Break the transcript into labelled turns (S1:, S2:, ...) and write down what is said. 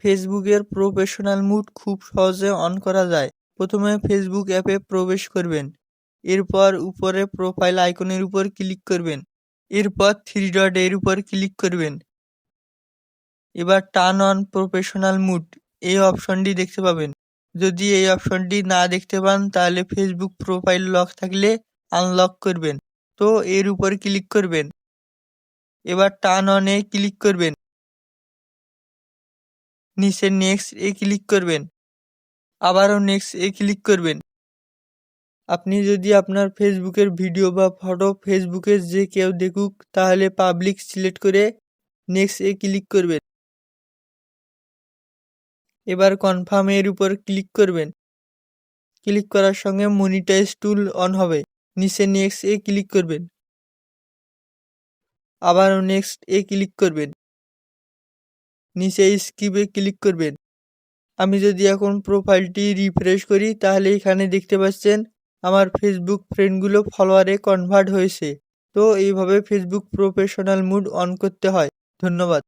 S1: ফেসবুকের professional mood খুব সহজে অন করা যায়। প্রথমে ফেসবুক অ্যাপে প্রবেশ করবেন। এরপর উপরে প্রোফাইল আইকনের উপর ক্লিক করবেন। এরপর 3 ডট এর উপর ক্লিক করবেন। এবার টার্ন অন প্রফেশনাল মুড এই অপশনটি দেখতে পাবেন। যদি এই অপশনটি না দেখতে পান তাহলে ফেসবুক প্রোফাইল লক থাকলে আনলক করবেন। তো এর উপর ক্লিক করবেন। এবার টার্ন অন এ ক্লিক করবেন। নিচে নেক্সট এ ক্লিক করবেন। আবারও নেক্সট এ ক্লিক করবেন। আপনি যদি আপনার ফেসবুকের ভিডিও বা ফটো ফেসবুকে যে কেউ দেখুক তাহলে পাবলিক সিলেক্ট করে নেক্সট এ ক্লিক করবেন। এবার কনফার্ম এর উপর ক্লিক করবেন। ক্লিক করার সঙ্গে মনিটাইজ টুল অন হবে। নিচে নেক্সট এ ক্লিক করবেন। আবারও নেক্সট এ ক্লিক করবেন। নিচে স্কিপ এ ক্লিক করবেন। আমি যদি এখন প্রোফাইলটি রিফ্রেশ করি তাহলে এখানে দেখতে পাচ্ছেন আমার ফেসবুক ফ্রেন্ডগুলো ফলোয়ারে কনভার্ট হয়েছে। তো এইভাবে ফেসবুক প্রফেশনাল মুড অন করতে হয়। ধন্যবাদ।